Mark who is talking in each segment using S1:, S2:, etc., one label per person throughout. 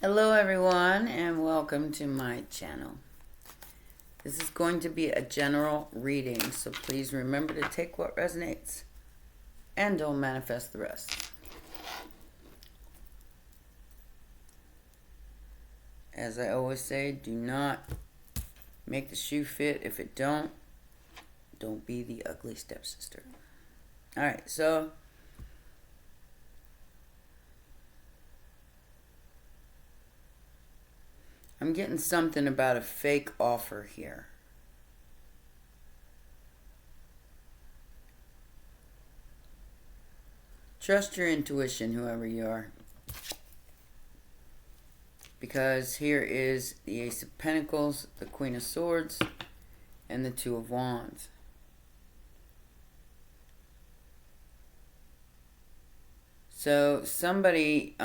S1: Hello everyone and welcome to my channel. This is going to be a general reading, so please remember to take what resonates and don't manifest the rest. As I always say, do not make the shoe fit. If it don't be the ugly stepsister. Alright, so I'm getting something about a fake offer here. Trust your intuition, whoever you are. Because here is the Ace of Pentacles, the Queen of Swords, and the Two of Wands. So somebody,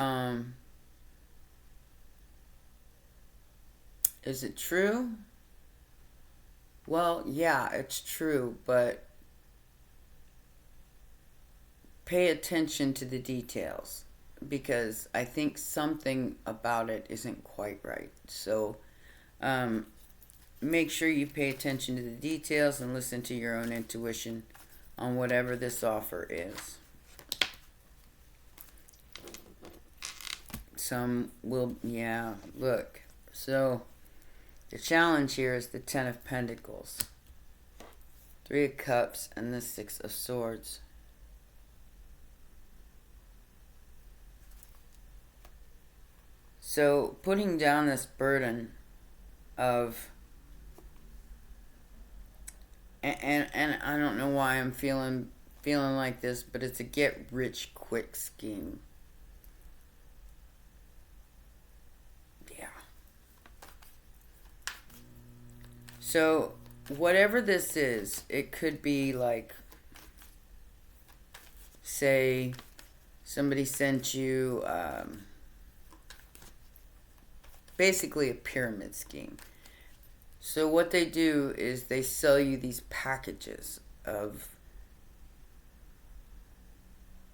S1: is it true? Well, yeah, it's true, but pay attention to the details because I think something about it isn't quite right. So make sure you pay attention to the details and listen to your own intuition on whatever this offer is. Some will, yeah, look. So the challenge here is the Ten of Pentacles, Three of Cups, and the Six of Swords. So putting down this burden of, and I don't know why I'm feeling like this, but it's a get rich quick scheme. Yeah. So whatever this is, it could be like, say somebody sent you basically a pyramid scheme. So what they do is they sell you these packages of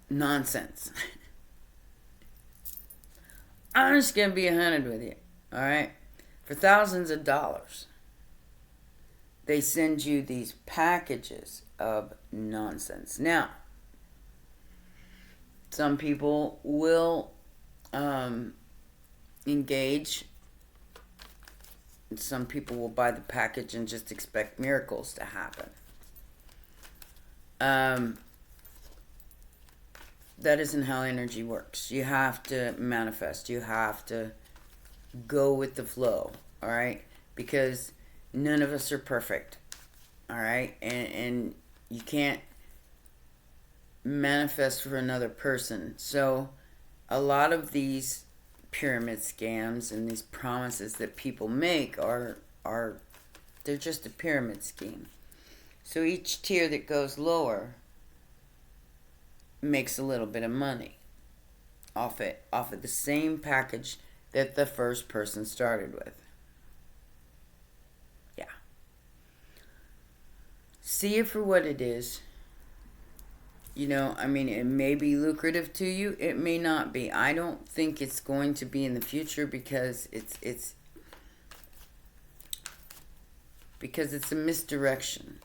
S1: nonsense. I'm just going to be 100 with you, alright? For thousands of dollars, they send you these packages of nonsense. Now, some people will engage. Some people will buy the package and just expect miracles to happen. That isn't how energy works. You have to manifest. You have to go with the flow, all right? Because none of us are perfect, all right? And you can't manifest for another person. So a lot of these pyramid scams and these promises that people make are they're just a pyramid scheme. So each tier that goes lower makes a little bit of money off of the same package that the first person started with. Yeah. See it for what it is. You know, I mean, it may be lucrative to you. It may not be. I don't think it's going to be in the future because it's a misdirection.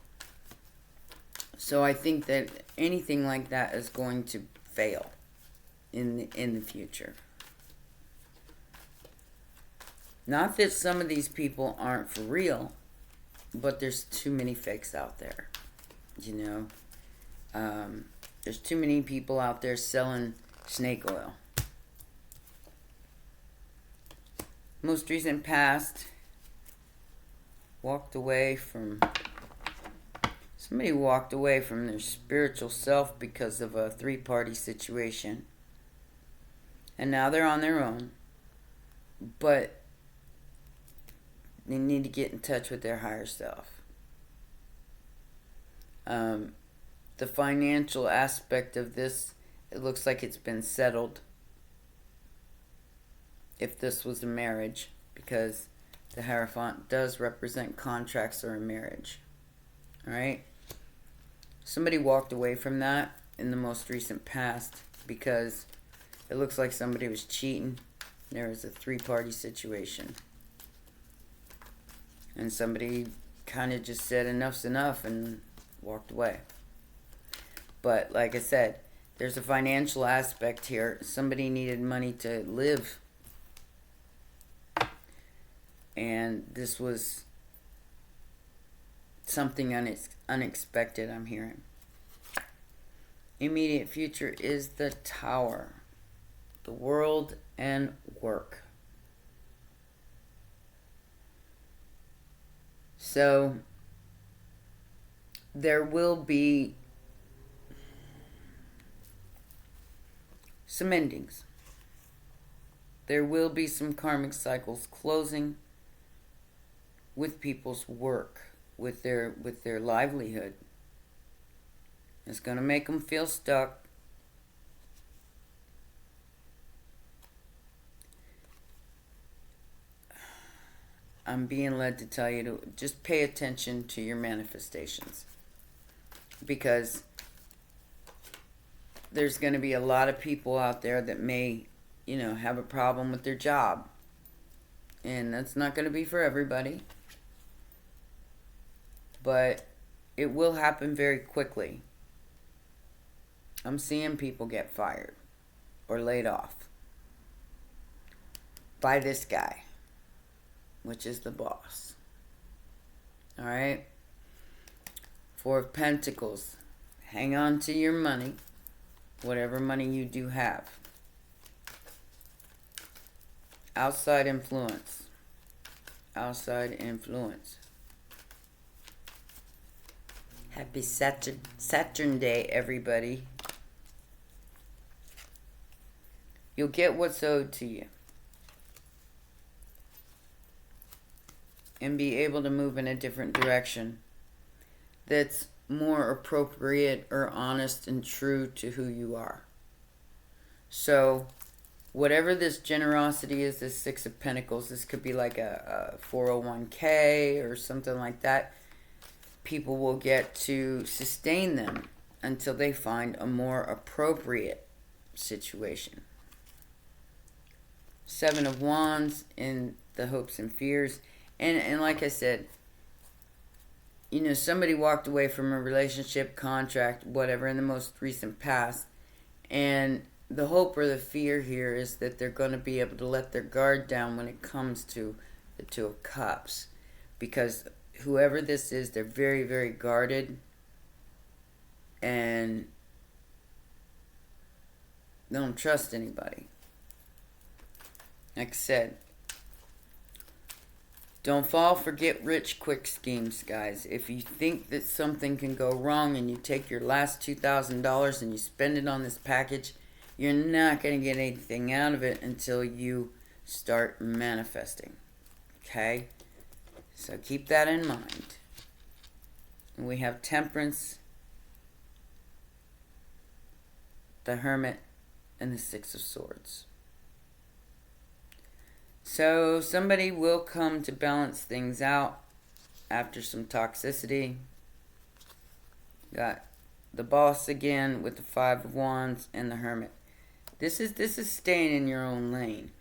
S1: So I think that anything like that is going to fail in the future. Not that some of these people aren't for real, but there's too many fakes out there. You know, there's too many people out there selling snake oil. Most recent past, somebody walked away from their spiritual self because of a three-party situation. And now they're on their own. But they need to get in touch with their higher self. The financial aspect of this, it looks like it's been settled. If this was a marriage, because the Hierophant does represent contracts or a marriage. Alright? Somebody walked away from that in the most recent past because it looks like somebody was cheating There was a three-party situation. And somebody kind of just said enough's enough and walked away. But like I said, there's a financial aspect here. Somebody needed money to live. And this was something unexpected, I'm hearing. Immediate future is the Tower. The world and work. So, there will be some endings. There will be some karmic cycles closing with people's work, with their livelihood. It's going to make them feel stuck. I'm being led to tell you to just pay attention to your manifestations, because there's going to be a lot of people out there that may, have a problem with their job. And that's not going to be for everybody. But it will happen very quickly. I'm seeing people get fired or laid off by this guy, which is the boss. Alright? Four of Pentacles. Hang on to your money. Whatever money you do have. Outside influence. Outside influence. Happy Saturn Day, everybody. You'll get what's owed to you. And be able to move in a different direction that's more appropriate or honest and true to who you are. So, whatever this generosity is, this Six of Pentacles, this could be like a 401k or something like that. People will get to sustain them until they find a more appropriate situation. Seven of Wands in the hopes and fears. And like I said, somebody walked away from a relationship, contract, whatever, in the most recent past. And the hope or the fear here is that they're going to be able to let their guard down when it comes to the Two of Cups. Because whoever this is, they're very, very guarded. And they don't trust anybody. Like I said, don't fall for get-rich-quick schemes, guys. If you think that something can go wrong and you take your last $2,000 and you spend it on this package, you're not going to get anything out of it until you start manifesting. Okay? So keep that in mind. And we have Temperance, the Hermit, and the Six of Swords. So somebody will come to balance things out after some toxicity. Got the Boss again with the Five of Wands and the Hermit. This is staying in your own lane.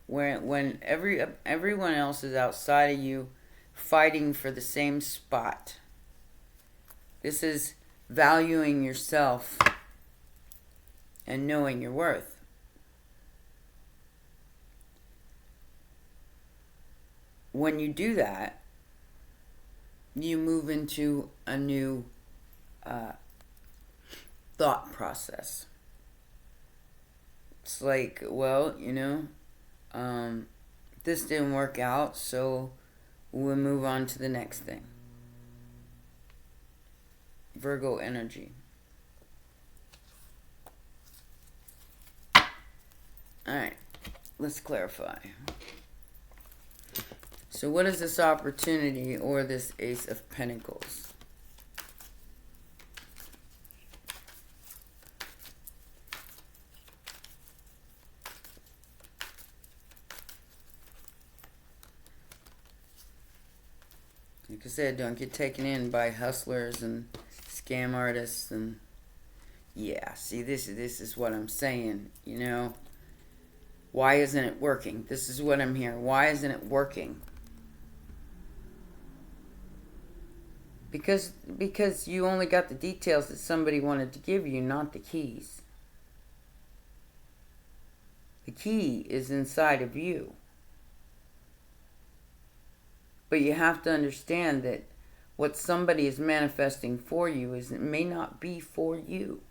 S1: When everyone else is outside of you fighting for the same spot. This is valuing yourself and knowing your worth. When you do that, you move into a new thought process. It's like, well, this didn't work out, so we'll move on to the next thing. Virgo energy. Alright, let's clarify. So what is this opportunity or this Ace of Pentacles? Like I said, don't get taken in by hustlers and scam artists and yeah, see this is what I'm saying, Why isn't it working? This is what I'm here. Why isn't it working? Because you only got the details that somebody wanted to give you, not the keys. The key is inside of you. But you have to understand that what somebody is manifesting for you is it may not be for you.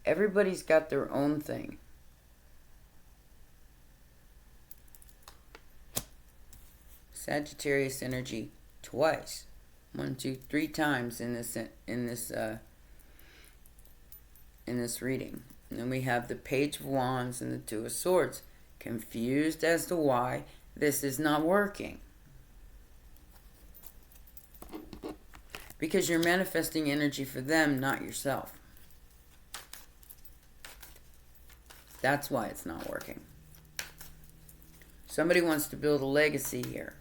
S1: Everybody's got their own thing. Sagittarius energy twice. 1, 2, 3 times in this reading. And then we have the Page of Wands and the Two of Swords. Confused as to why this is not working. Because you're manifesting energy for them, not yourself. That's why it's not working. Somebody wants to build a legacy here.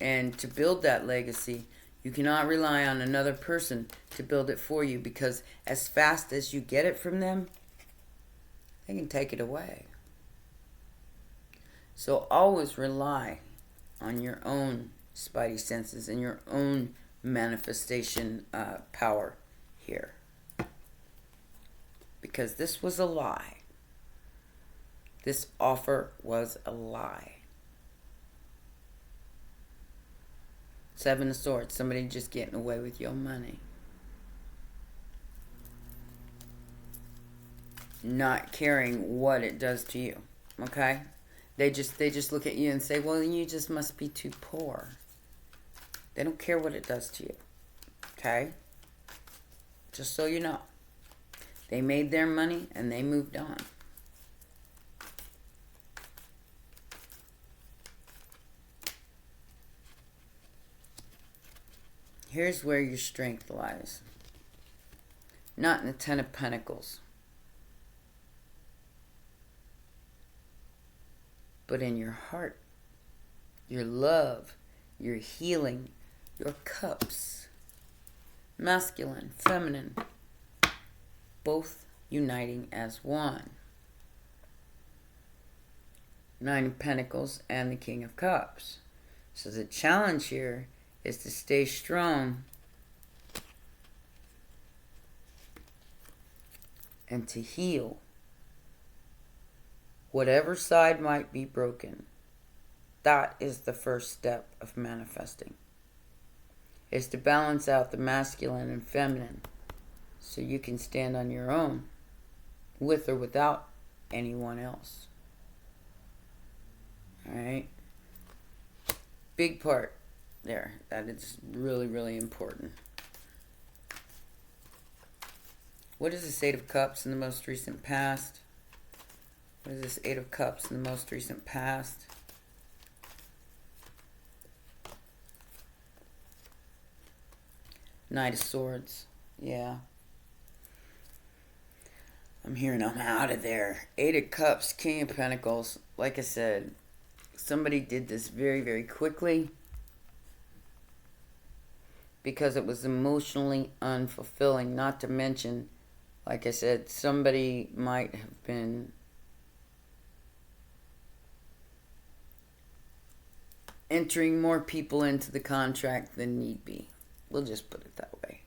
S1: And to build that legacy, you cannot rely on another person to build it for you, because as fast as you get it from them, they can take it away. So always rely on your own spidey senses and your own manifestation power here. Because this was a lie. This offer was a lie. 7 of Swords. Somebody just getting away with your money. Not caring what it does to you. Okay? They just look at you and say, well, you just must be too poor. They don't care what it does to you. Okay? Just so you know. They made their money and they moved on. Here's where your strength lies. Not in the Ten of Pentacles, but in your heart, your love, your healing, your cups. Masculine, feminine, both uniting as one. 9 of Pentacles and the King of Cups. So the challenge here is to stay strong and to heal whatever side might be broken. That is the first step of manifesting, is to balance out the masculine and feminine so you can stand on your own with or without anyone else. Alright? Big part there. That is really, really important. What is this 8 of Cups in the most recent past? What is this 8 of Cups in the most recent past? Knight of Swords. Yeah. I'm hearing I'm out of there. 8 of Cups, King of Pentacles. Like I said, somebody did this very, very quickly because it was emotionally unfulfilling. Not to mention, like I said, somebody might have been entering more people into the contract than need be. We'll just put it that way.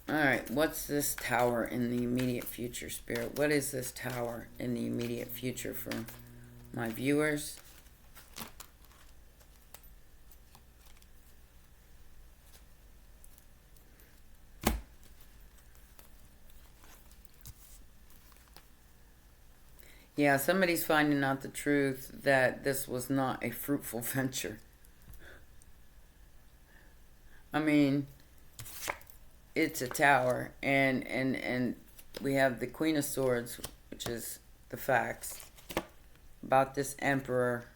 S1: Alright, what's this tower in the immediate future, Spirit? What is this tower in the immediate future for my viewers? Yeah, somebody's finding out the truth that this was not a fruitful venture. I mean, it's a tower, and we have the Queen of Swords, which is the facts about this Emperor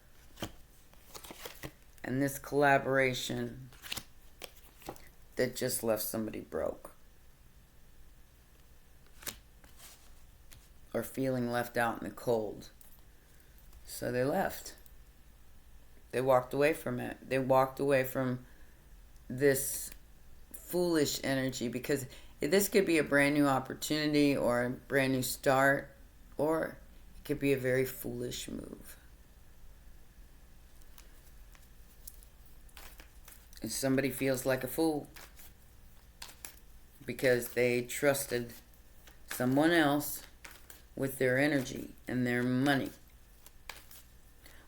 S1: and this collaboration that just left somebody broke or feeling left out in the cold. So they left. They walked away from it. They walked away from this foolish energy, because this could be a brand new opportunity or a brand new start, or it could be a very foolish move. And somebody feels like a fool because they trusted someone else with their energy and their money.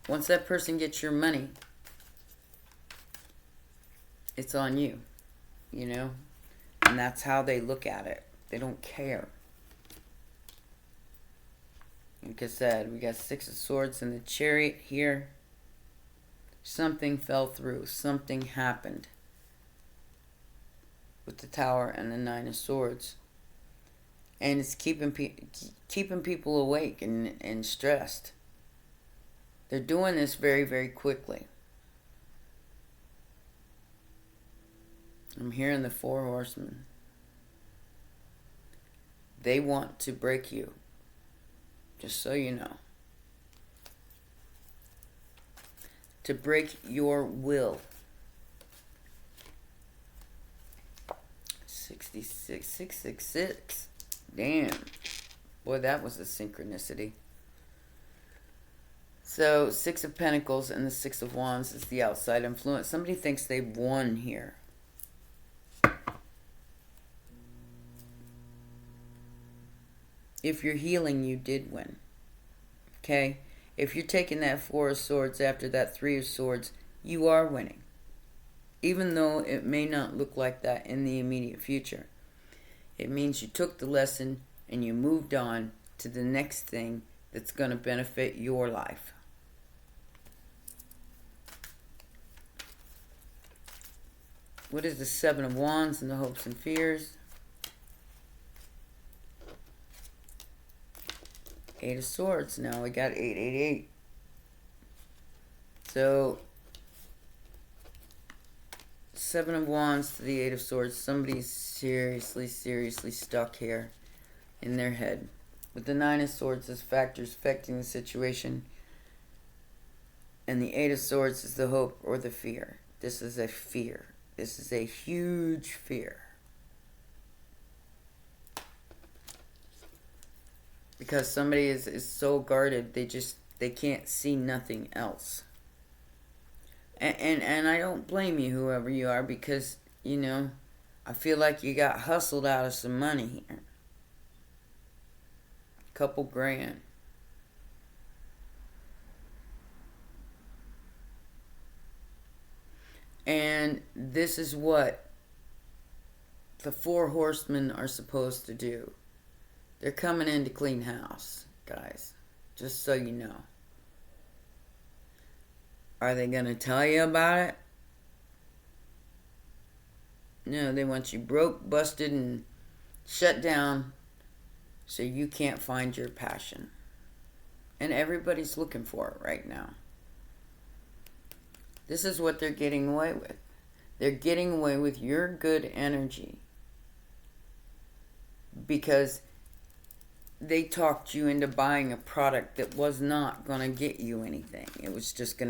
S1: Once that person gets your money, it's on you, you know? And that's how they look at it. They don't care. Like I said, we got 6 of Swords in the Chariot here. Something fell through. Something happened with the Tower and the 9 of Swords. And it's keeping people awake and stressed. They're doing this very, very quickly. I'm hearing the 4 horsemen. They want to break you. Just so you know. To break your will. 66, 666. Damn. Boy, that was a synchronicity. So, 6 of Pentacles and the 6 of Wands is the outside influence. Somebody thinks they've won here. If you're healing, you did win. Okay? If you're taking that 4 of Swords after that 3 of Swords, you are winning. Even though it may not look like that in the immediate future. It means you took the lesson and you moved on to the next thing that's going to benefit your life. What is the 7 of Wands and the hopes and fears? 8 of Swords. Now we got 888. So, 7 of Wands to the 8 of Swords. Somebody's seriously stuck here in their head. With the 9 of Swords as factors affecting the situation. And the 8 of Swords is the hope or the fear. This is a fear. This is a huge fear. Because somebody is so guarded, they can't see nothing else. And I don't blame you, whoever you are, because, you know, I feel like you got hustled out of some money here. Couple grand. And this is what the 4 horsemen are supposed to do. They're coming in to clean house, guys. Just so you know. Are they going to tell you about it? No, they want you broke, busted, and shut down so you can't find your passion. And everybody's looking for it right now. This is what they're getting away with. They're getting away with your good energy. Because they talked you into buying a product that was not going to get you anything. It was just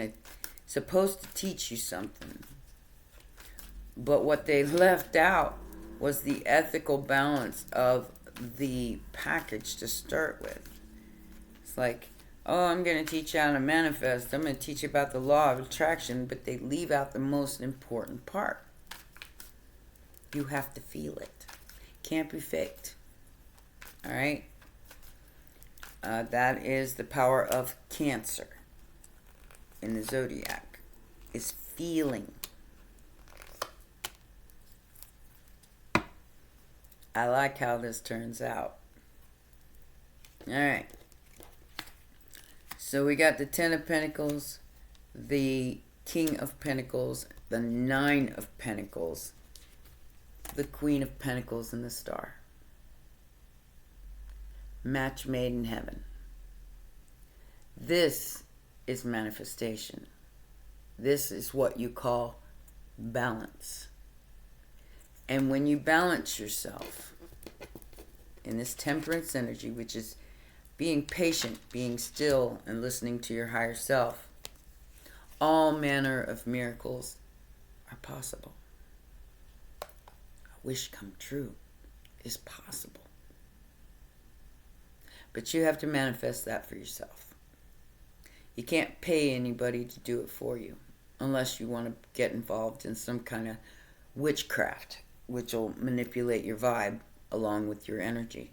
S1: supposed to teach you something. But what they left out was the ethical balance of the package to start with. It's like, oh, I'm going to teach you how to manifest. I'm going to teach you about the law of attraction. But they leave out the most important part. You have to feel it. Can't be faked. All right? That is the power of Cancer in the zodiac. Is feeling. I like how this turns out. Alright. So we got the 10 of Pentacles, the King of Pentacles, the 9 of Pentacles, the Queen of Pentacles, and the Star. Match made in heaven. This is manifestation. This is what you call balance. And when you balance yourself in this temperance energy, which is being patient, being still, and listening to your higher self, all manner of miracles are possible. wish come true is possible. But you have to manifest that for yourself. You can't pay anybody to do it for you unless you want to get involved in some kind of witchcraft, which will manipulate your vibe along with your energy.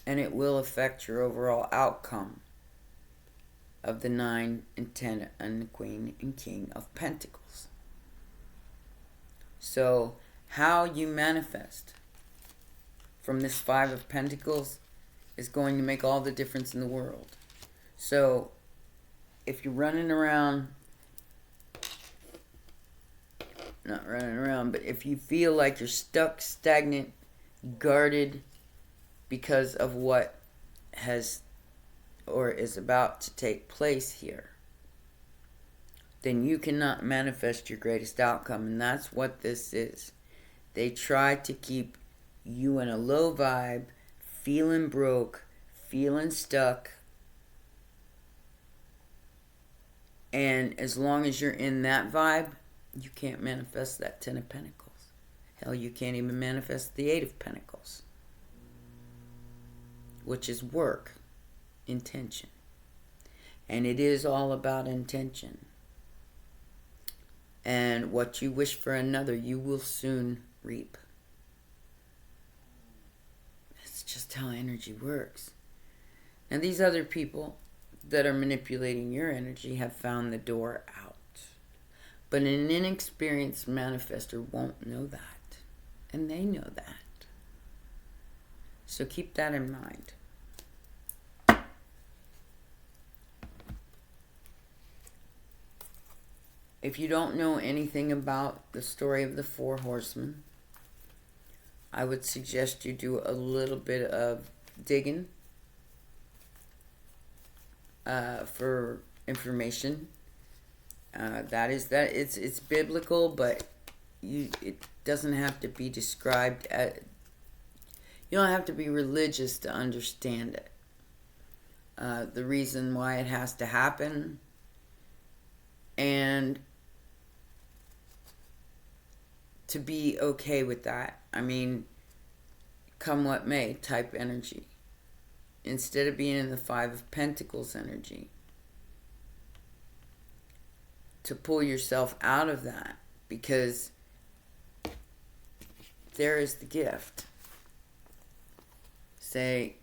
S1: And it will affect your overall outcome of the 9 and 10 and the Queen and King of Pentacles. So, how you manifest from this 5 of Pentacles is going to make all the difference in the world. So, if you're running around, not running around, but if you feel like you're stuck, stagnant, guarded because of what has or is about to take place here, then you cannot manifest your greatest outcome. And that's what this is. They try to keep you in a low vibe, feeling broke, feeling stuck. And as long as you're in that vibe, you can't manifest that 10 of Pentacles. Hell, you can't even manifest the 8 of Pentacles, which is work, intention. And it is all about intention. And what you wish for another, you will soon reap. That's just how energy works. And these other people that are manipulating your energy have found the door out. But an inexperienced manifester won't know that. And they know that. So keep that in mind. If you don't know anything about the story of the 4 horsemen, I would suggest you do a little bit of digging for information. It's biblical, but it doesn't have to be described. You don't have to be religious to understand it. The reason why it has to happen, and to be okay with that. I mean, come what may type energy. Instead of being in the 5 of Pentacles energy, to pull yourself out of that, because there is the gift. Say,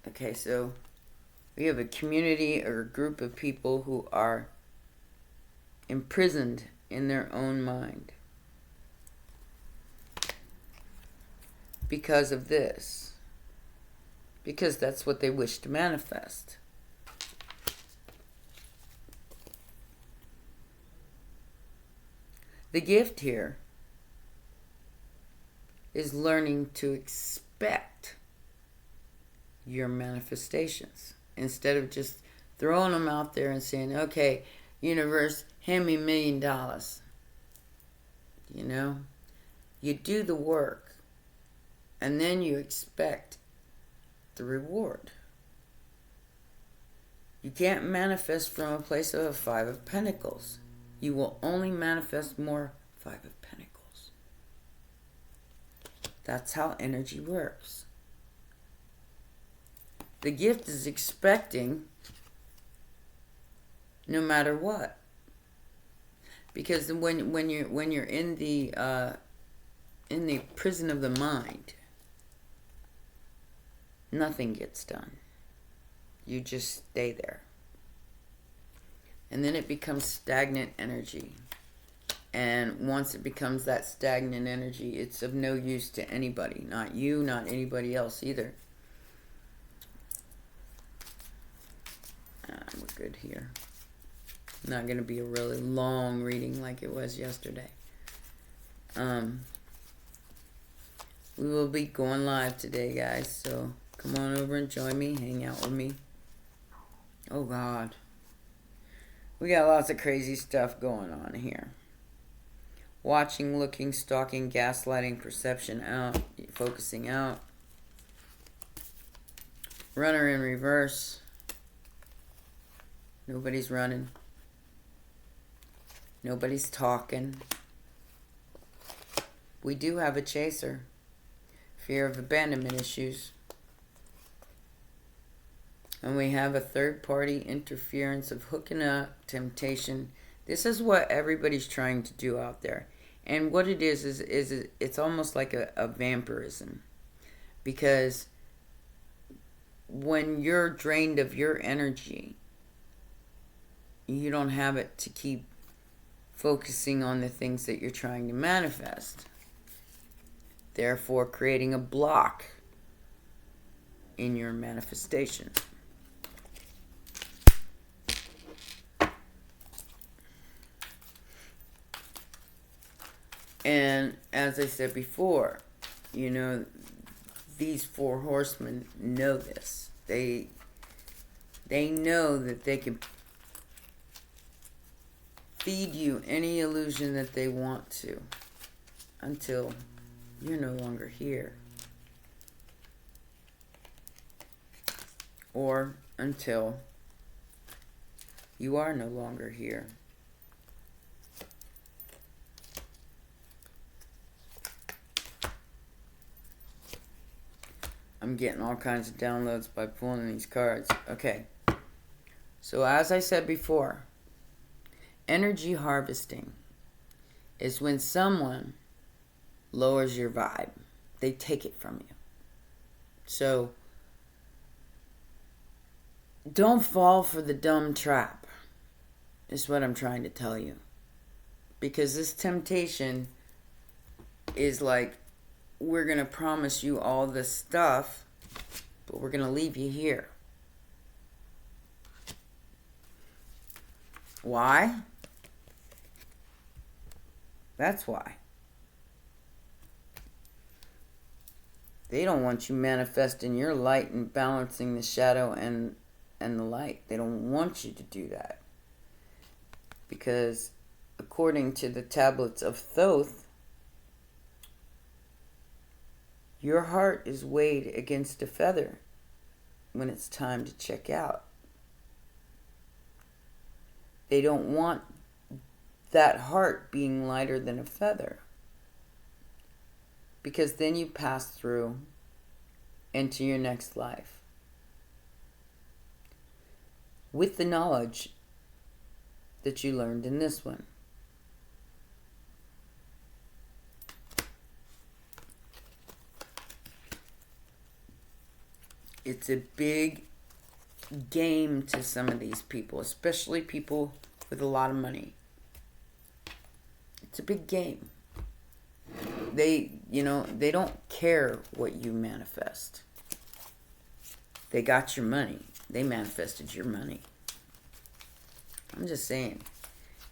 S1: okay, so we have a community or a group of people who are imprisoned in their own mind because of this. Because that's what they wish to manifest. The gift here is learning to expect your manifestations instead of just throwing them out there and saying, okay, universe, hand me $1 million. You know, you do the work and then you expect the reward. You can't manifest from a place of a 5 of Pentacles. You will only manifest more 5 of Pentacles. That's how energy works. The gift is expecting no matter what. Because when you're in the prison of the mind, nothing gets done. You just stay there. And then it becomes stagnant energy. And once it becomes that stagnant energy, it's of no use to anybody. Not you, not anybody else either. We're good here. Not going to be a really long reading like it was yesterday. We will be going live today, guys. So come on over and join me. Hang out with me. Oh, God. We got lots of crazy stuff going on here. Watching, looking, stalking, gaslighting, perception out, focusing out. Runner in reverse. Nobody's running. Nobody's talking. We do have a chaser. Fear of abandonment issues. And we have a third-party interference of hooking up, temptation. This is what everybody's trying to do out there. And what it is it's almost like a vampirism. Because when you're drained of your energy, you don't have it to keep focusing on the things that you're trying to manifest. Therefore, creating a block in your manifestation. And as I said before, these four horsemen know this. They know that they can feed you any illusion that they want to until you're no longer here. Or until you are no longer here. I'm getting all kinds of downloads by pulling these cards. Okay. So as I said before, energy harvesting is when someone lowers your vibe. They take it from you. So don't fall for the dumb trap, is what I'm trying to tell you. Because this temptation is like, we're going to promise you all this stuff, but we're going to leave you here. Why? That's why. They don't want you manifesting your light and balancing the shadow and the light. They don't want you to do that. Because according to the tablets of Thoth, your heart is weighed against a feather when it's time to check out. They don't want that heart being lighter than a feather. Because then you pass through into your next life with the knowledge that you learned in this one. It's a big game to some of these people, especially people with a lot of money. It's a big game. They don't care what you manifest. They got your money. They manifested your money. I'm just saying.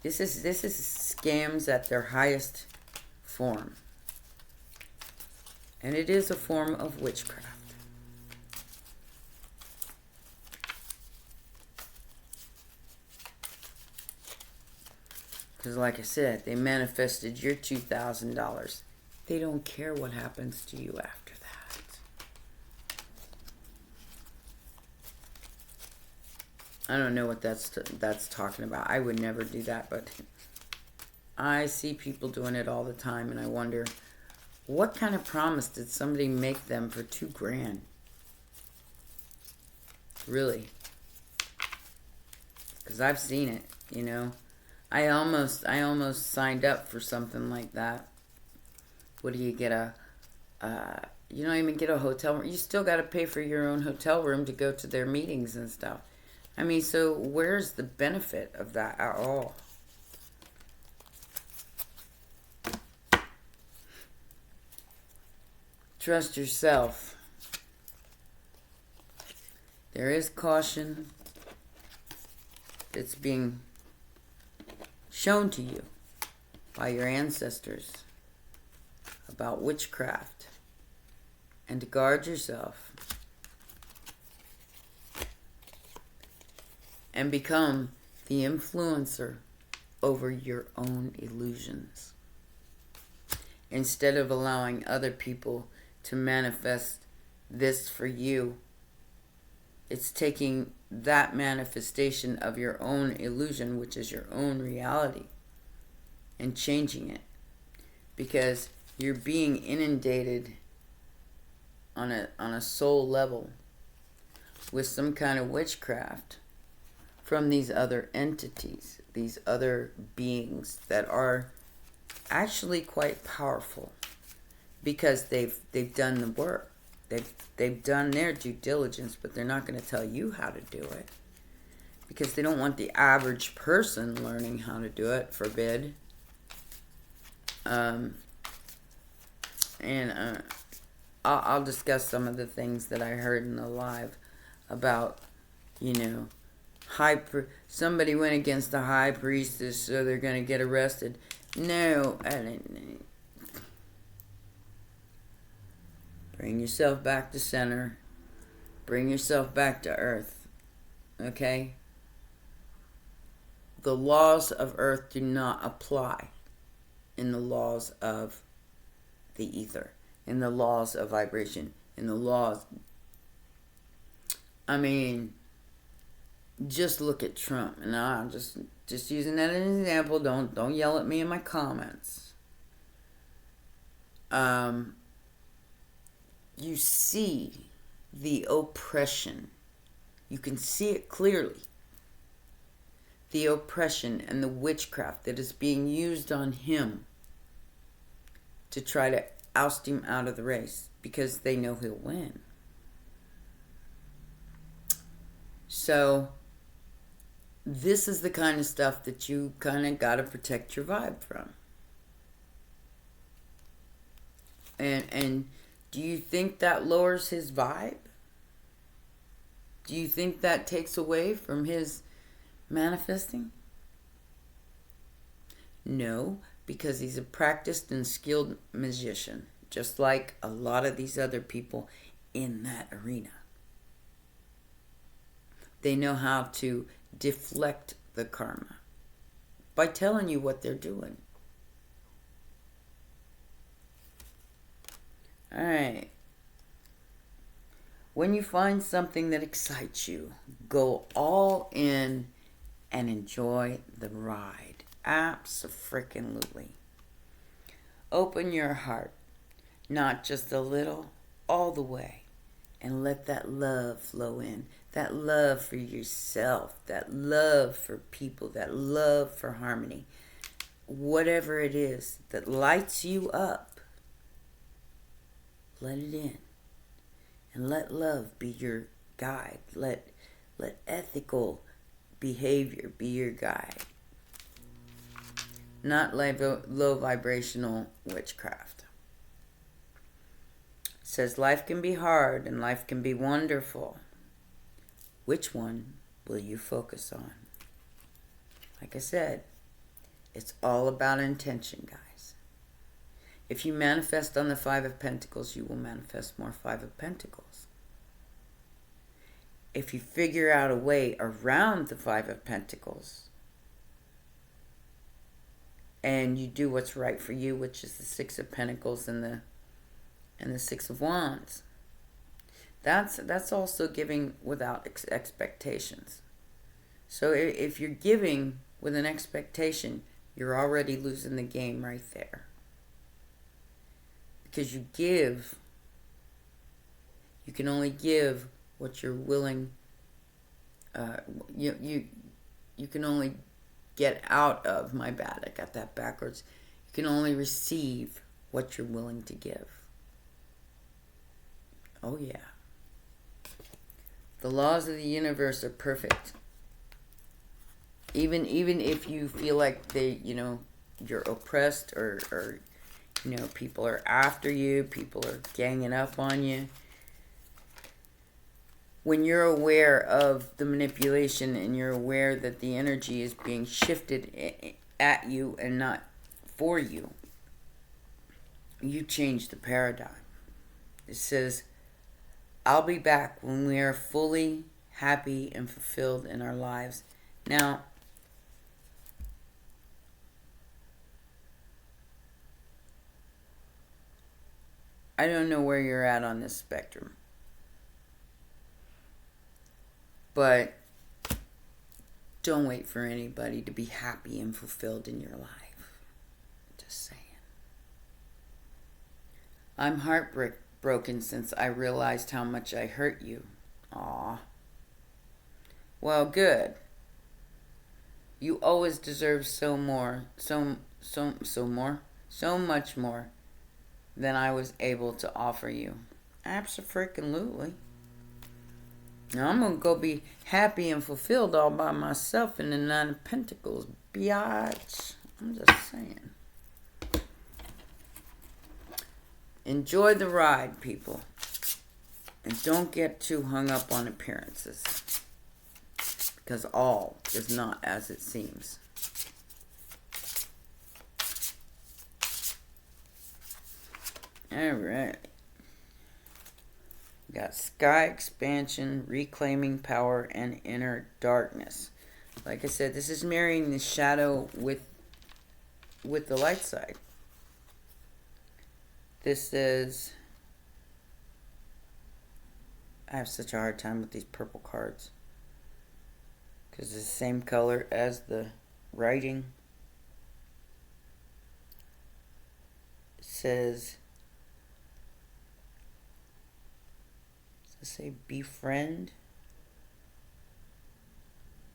S1: This is scams at their highest form. And it is a form of witchcraft. Because like I said, they manifested your $2,000. They don't care what happens to you after that. I don't know what that's talking about. I would never do that, but I see people doing it all the time, and I wonder, what kind of promise did somebody make them for $2,000? Really? Because I've seen it, I almost signed up for something like that. What do you get you don't even get a hotel room. You still got to pay for your own hotel room to go to their meetings and stuff. I mean, so where's the benefit of that at all? Trust yourself. There is caution that's being shown to you by your ancestors about witchcraft, and to guard yourself and become the influencer over your own illusions instead of allowing other people to manifest this for you. It's taking that manifestation of your own illusion, which is your own reality, and changing it. Because You're being inundated on a soul level with some kind of witchcraft from these other entities, these other beings that are actually quite powerful because they've done the work. They've done their due diligence, but they're not going to tell you how to do it because they don't want the average person learning how to do it. Forbid. I'll discuss some of the things that I heard in the live about, somebody went against the high priestess, so they're going to get arrested. No, bring yourself back to center. Bring yourself back to earth. Okay? The laws of earth do not apply in the laws of the ether, in the laws of vibration, in the laws. I mean, just look at Trump, and I'm just using that as an example. Don't yell at me in my comments. You see the oppression. You can see it clearly. The oppression and the witchcraft that is being used on him to try to oust him out of the race because they know he'll win. So this is the kind of stuff that you kind of got to protect your vibe from. And do you think that lowers his vibe? Do you think that takes away from his manifesting? No, because he's a practiced and skilled magician, just like a lot of these other people in that arena. They know how to deflect the karma by telling you what they're doing. Alright. When you find something that excites you, go all in and enjoy the ride. Abso-freaking-lutely. Open your heart, not just a little, all the way, and let that love flow in. That love for yourself, that love for people, that love for harmony. Whatever it is that lights you up, let it in. And let love be your guide. Let ethical behavior be your guide. Not low vibrational witchcraft. It says life can be hard and life can be wonderful. Which one will you focus on? Like I said, it's all about intention, guys. If you manifest on the Five of Pentacles, you will manifest more Five of Pentacles. If you figure out a way around the Five of Pentacles and you do what's right for you, which is the Six of Pentacles and the Six of Wands, that's also giving without expectations. So if you're giving with an expectation, you're already losing the game right there. Because you can only give what you're willing. You can only get out of. My bad, I got that backwards. You can only receive what you're willing to give. Oh yeah. The laws of the universe are perfect. Even if you feel like you're oppressed or people are after you, people are ganging up on you. When you're aware of the manipulation and you're aware that the energy is being shifted at you and not for you, you change the paradigm. It says, I'll be back when we are fully happy and fulfilled in our lives. Now, I don't know where you're at on this spectrum. But don't wait for anybody to be happy and fulfilled in your life. Just saying. I'm heartbroken since I realized how much I hurt you. Aw. Well, good. You always deserve so much more than I was able to offer you. Abso-freaking-lutely. Now I'm gonna go be happy and fulfilled all by myself in the Nine of Pentacles, biatch. I'm just saying. Enjoy the ride, people. And don't get too hung up on appearances. Because all is not as it seems. Alright. Got sky expansion, reclaiming power, and inner darkness. Like I said, this is marrying the shadow with the light side. This is... I have such a hard time with these purple cards. Because it's the same color as the writing. It says... Does it say befriend?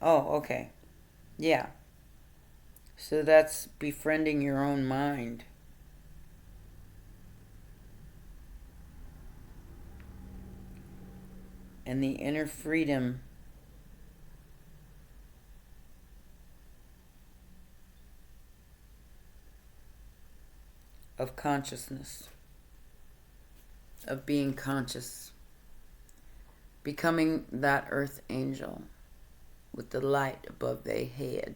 S1: Oh, okay. Yeah. So that's befriending your own mind. And the inner freedom of consciousness, of being conscious, becoming that earth angel with the light above their head.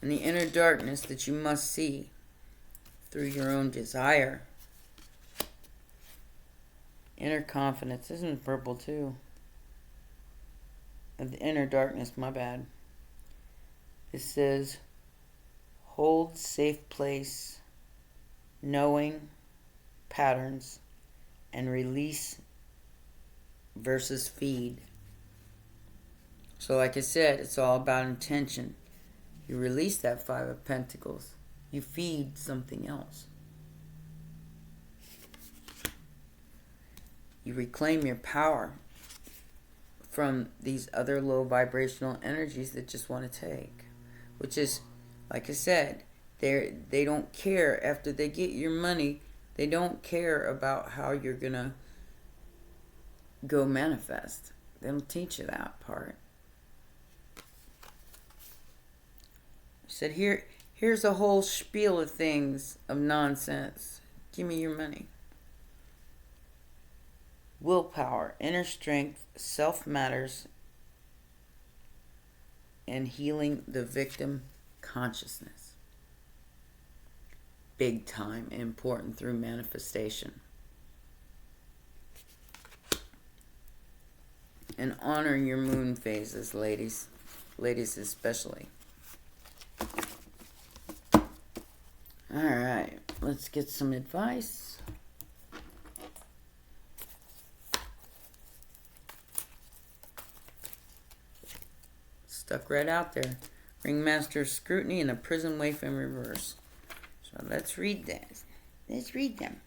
S1: And the inner darkness that you must see through your own desire. Inner confidence. This is purple too. Of the inner darkness, my bad. It says, hold safe place, knowing patterns, and release versus feed. So like I said, it's all about intention. You release that Five of Pentacles. You feed something else. You reclaim your power from these other low vibrational energies that just want to take. Which is, like I said, they don't care. After they get your money, they don't care about how you're going to go manifest. They don't teach you that part. I said, here's a whole spiel of things, of nonsense. Give me your money. Willpower, inner strength, self-matters, and healing the victim consciousness. Big time important through manifestation. And honor your moon phases, ladies. Ladies especially. Alright, let's get some advice. Stuck right out there. Ringmaster Scrutiny and a Prison Waif in reverse. So let's read that. Let's read them.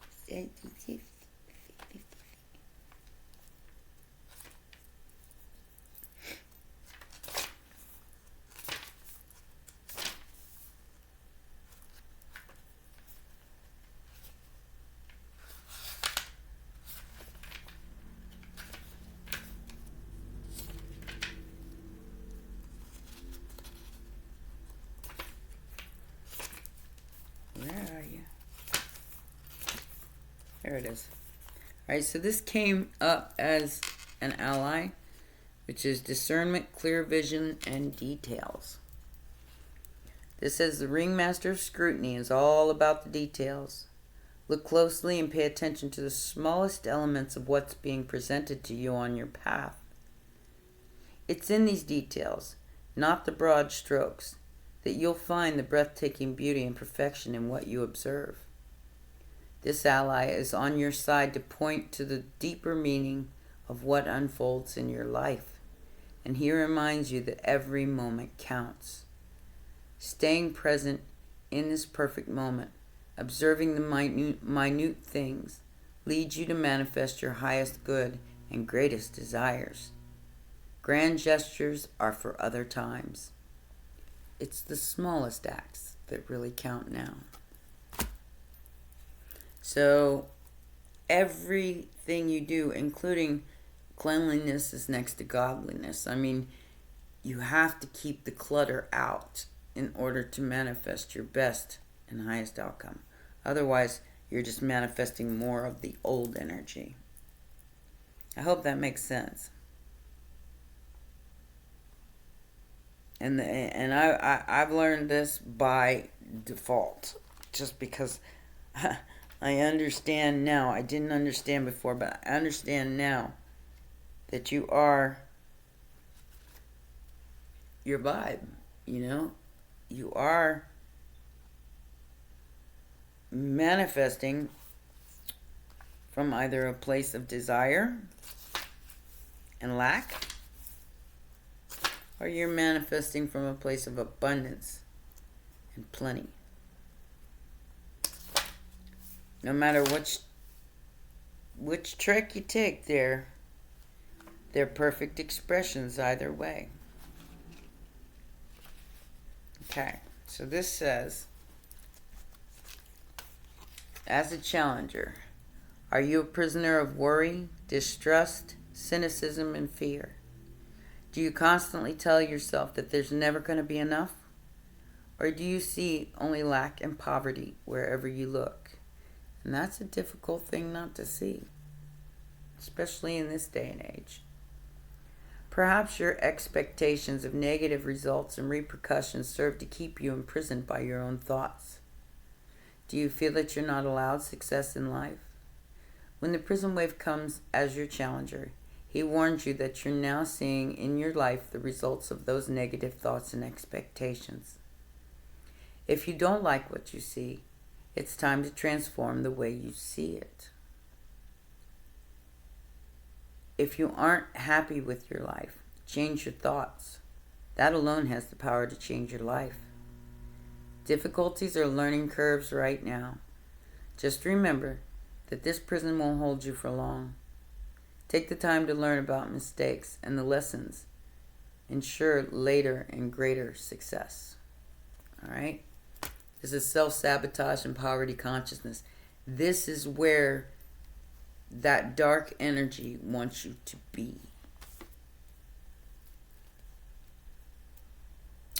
S1: There it is. Alright, so this came up as an ally, which is discernment, clear vision, and details. This says the Ringmaster of Scrutiny is all about the details. Look closely and pay attention to the smallest elements of what's being presented to you on your path. It's in these details, not the broad strokes, that you'll find the breathtaking beauty and perfection in what you observe. This ally is on your side to point to the deeper meaning of what unfolds in your life. And he reminds you that every moment counts. Staying present in this perfect moment Observing the minute things leads you to manifest your highest good and greatest desires. Grand gestures are for other times. It's the smallest acts that really count now. So everything you do, including cleanliness, is next to godliness. I mean, you have to keep the clutter out in order to manifest your best and highest outcome. Otherwise, you're just manifesting more of the old energy. I hope that makes sense. And I've learned this by default, just because I understand now. I didn't understand before, but I understand now that you are your vibe, you know? You are manifesting from either a place of desire and lack, or you're manifesting from a place of abundance and plenty. No matter which track you take, they're perfect expressions either way. Okay, so this says, as a challenger, are you a prisoner of worry, distrust, cynicism, and fear? Do you constantly tell yourself that there's never going to be enough? Or do you see only lack and poverty wherever you look? And that's a difficult thing not to see, especially in this day and age. Perhaps your expectations of negative results and repercussions serve to keep you imprisoned by your own thoughts. Do you feel that you're not allowed success in life? When the prison wave comes as your challenger, he warns you that you're now seeing in your life the results of those negative thoughts and expectations. If you don't like what you see, it's time to transform the way you see it. If you aren't happy with your life, change your thoughts. That alone has the power to change your life. Difficulties are learning curves right now. Just remember that this prison won't hold you for long. Take the time to learn about mistakes and the lessons. Ensure later and greater success. All right? This is self-sabotage and poverty consciousness. This is where that dark energy wants you to be.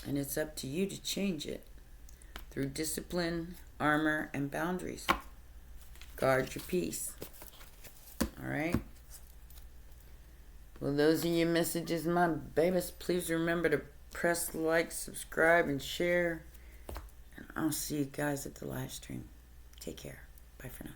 S1: And it's up to you to change it through discipline, armor, and boundaries. Guard your peace. All right? Well, those are your messages, my babies. Please remember to press like, subscribe, and share. And I'll see you guys at the live stream. Take care. Bye for now.